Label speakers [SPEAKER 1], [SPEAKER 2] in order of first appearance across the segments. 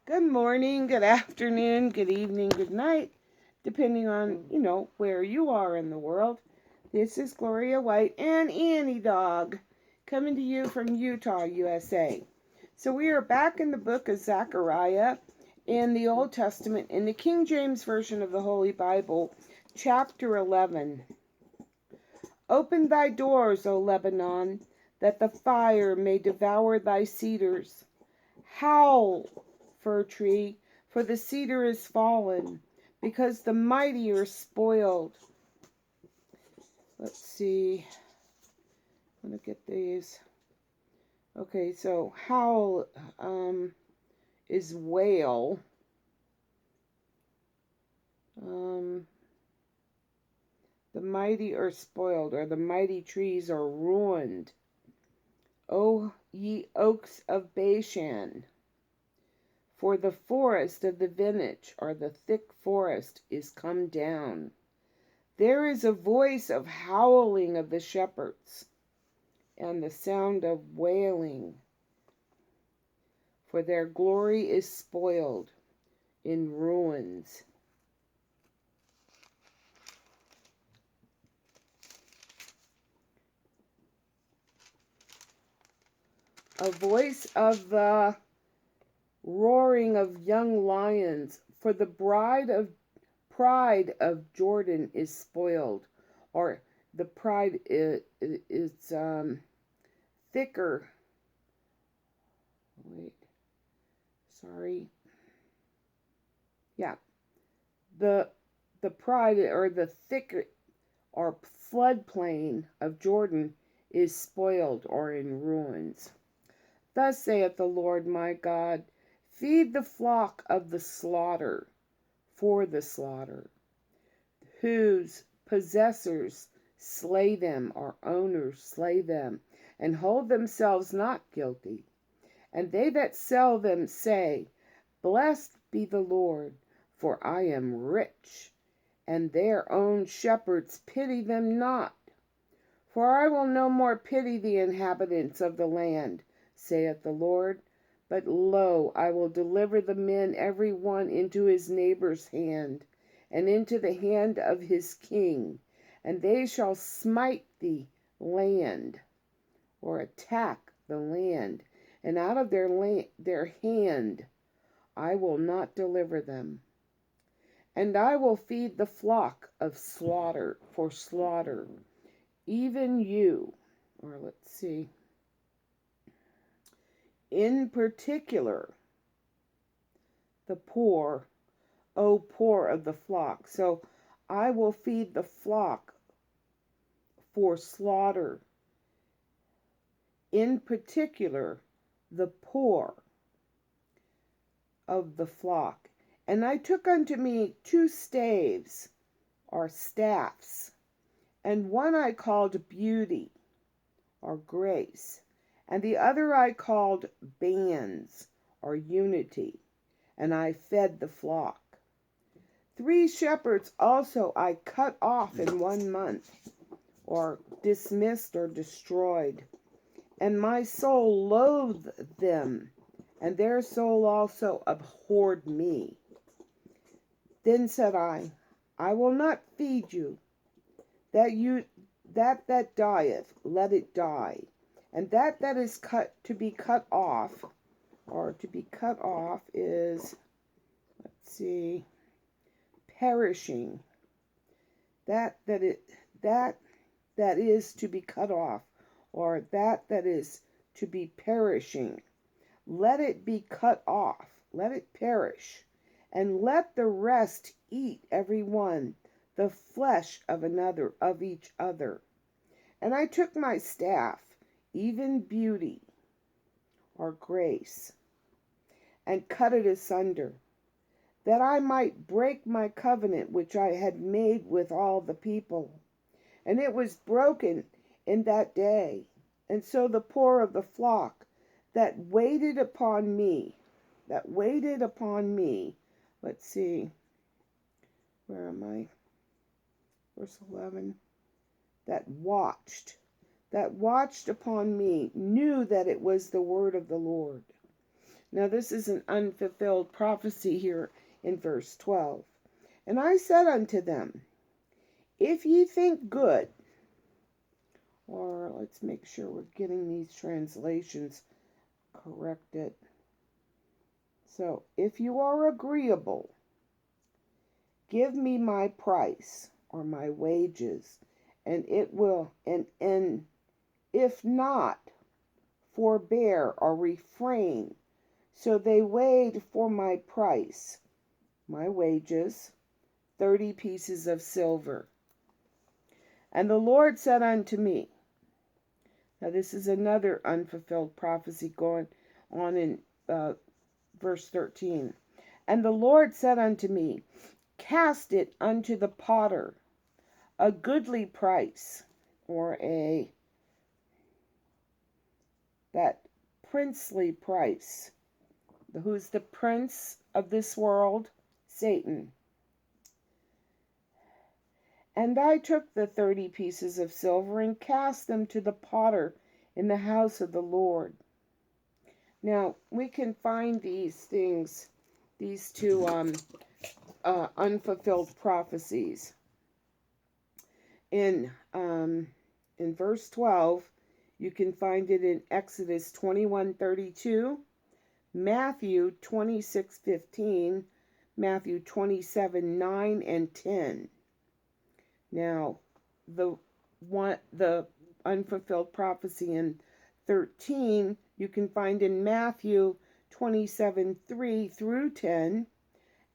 [SPEAKER 1] Good morning, good afternoon, good evening, good night, depending on, where you are in the world. This is Gloria White and Annie Dog coming to you from Utah, USA. So we are back in the book of Zechariah in the Old Testament in the King James Version of the Holy Bible, chapter 11. Open thy doors, O Lebanon, that the fire may devour thy cedars. Howl, fir tree, for the cedar is fallen, because the mighty are spoiled. Let's see. I'm going to get these. Okay, so howl is wail. The mighty are spoiled, or the mighty trees are ruined. O ye oaks of Bashan, for the forest of the vintage, or the thick forest, is come down. There is a voice of howling of the shepherds, and the sound of wailing, for their glory is spoiled in ruins. A voice of the roaring of young lions, for the pride of Jordan is spoiled, or the pride is thicker. Wait, sorry. Yeah, the pride, or the thicker or floodplain of Jordan is spoiled, or in ruins. Thus saith the Lord my God, feed the flock of the slaughter for the slaughter, whose possessors slay them, or owners slay them, and hold themselves not guilty. And they that sell them say, Blessed be the Lord, for I am rich, and their own shepherds pity them not. For I will no more pity the inhabitants of the land, saith the Lord. But lo, I will deliver the men every one into his neighbor's hand, and into the hand of his king, and they shall smite the land, or attack the land, and out of their hand I will not deliver them. And I will feed the flock of slaughter for slaughter, even you, or let's see, in particular, the poor, O poor of the flock. So I will feed the flock for slaughter, in particular, the poor of the flock. And I took unto me 2 staves, or staffs, and one I called beauty, or grace, and the other I called bands, or unity, and I fed the flock. 3 shepherds also I cut off in 1 month, or dismissed or destroyed, and my soul loathed them, and their soul also abhorred me. Then said I will not feed you, that dieth, let it die, and that is to be cut off, or to be cut off is, let's see, perishing. That is to be cut off, or that is to be perishing. Let it be cut off, let it perish, and let the rest eat every one the flesh of each other. And I took my staff, even beauty, or grace, and cut it asunder, that I might break my covenant which I had made with all the people. And it was broken in that day. And so the poor of the flock that waited upon me, let's see, where am I? Verse 11. That watched upon me, knew that it was the word of the Lord. Now this is an unfulfilled prophecy here in verse 12. And I said unto them, if ye think good, or let's make sure we're getting these translations corrected. So, if you are agreeable, give me my price or my wages, and it will, and if not, forbear or refrain. So they weighed for my price, my wages, 30 pieces of silver. And the Lord said unto me, now this is another unfulfilled prophecy going on in verse 13. And the Lord said unto me, cast it unto the potter, a goodly price, or that princely price. Who's the prince of this world? Satan. And I took the 30 pieces of silver and cast them to the potter in the house of the Lord. Now, we can find these things, these two unfulfilled prophecies. In verse 12, you can find it in Exodus 21:32, Matthew 26:15, Matthew 27:9 and 10. Now, the unfulfilled prophecy in 13, you can find in Matthew 27:3 through 10,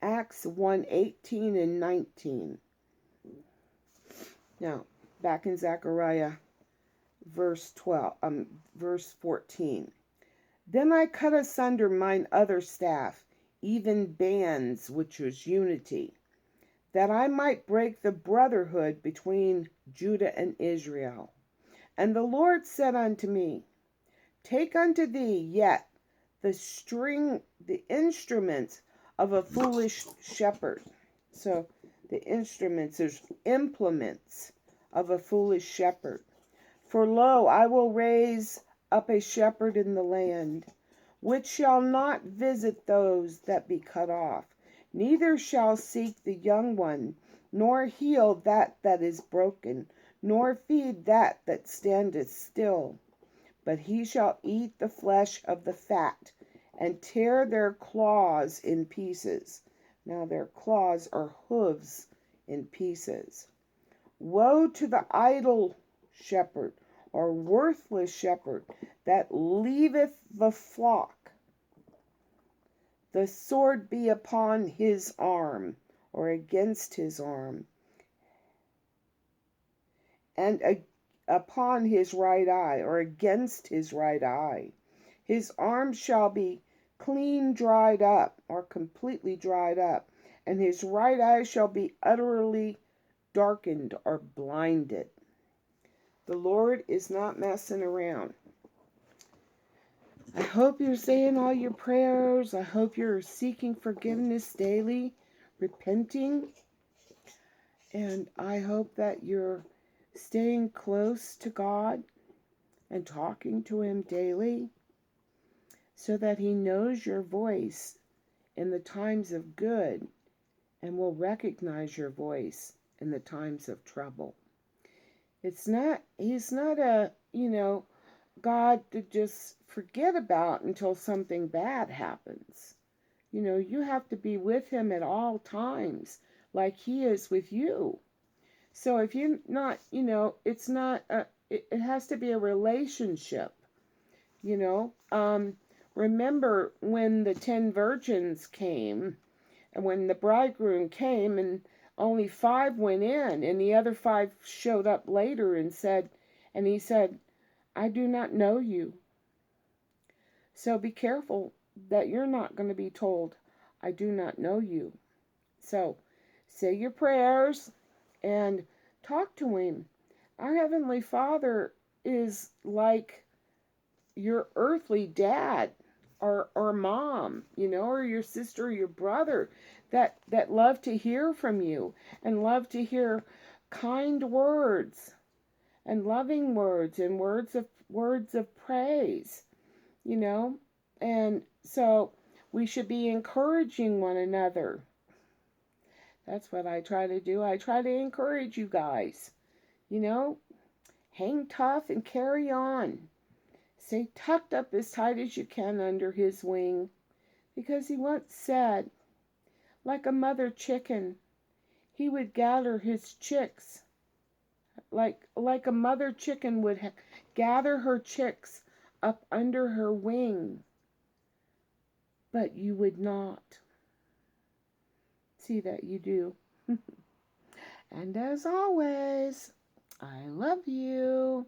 [SPEAKER 1] Acts 1:18 and 19. Now, back in Zechariah verse 14. Then I cut asunder mine other staff, even bands, which was unity, that I might break the brotherhood between Judah and Israel. And the Lord said unto me, take unto thee yet the instruments of a foolish shepherd. So the instruments, there's implements of a foolish shepherd. For lo, I will raise up a shepherd in the land, which shall not visit those that be cut off, neither shall seek the young one, nor heal that is broken, nor feed that standeth still. But he shall eat the flesh of the fat, and tear their claws in pieces. Now their claws are hooves in pieces. Woe to the idle shepherd, or worthless shepherd, that leaveth the flock. The sword be upon his arm, or against his arm, and upon his right eye, or against his right eye. His arm shall be clean dried up, or completely dried up, and his right eye shall be utterly darkened or blinded. The Lord is not messing around. I hope you're saying all your prayers. I hope you're seeking forgiveness daily, repenting. And I hope that you're staying close to God and talking to Him daily so that He knows your voice in the times of good and will recognize your voice in the times of trouble. He's not a, God to just forget about until something bad happens. You have to be with Him at all times, like He is with you. So if you're not, it's not, it has to be a relationship, Remember when the 10 virgins came, and when the bridegroom came, and only 5 went in, and the other 5 showed up later and he said, I do not know you. So be careful that you're not going to be told, I do not know you. So say your prayers and talk to Him. Our Heavenly Father is like your earthly dad or mom, or your sister or your brother that love to hear from you and love to hear kind words and loving words and words of praise, And so We should be encouraging one another. That's what I try to do. I try to encourage you guys. You know, hang tough and carry on. Stay tucked up as tight as you can under his wing. Because he once said, like a mother chicken, he would gather his chicks. Like a mother chicken would gather her chicks up under her wing. But you would not. See that you do. And as always, I love you.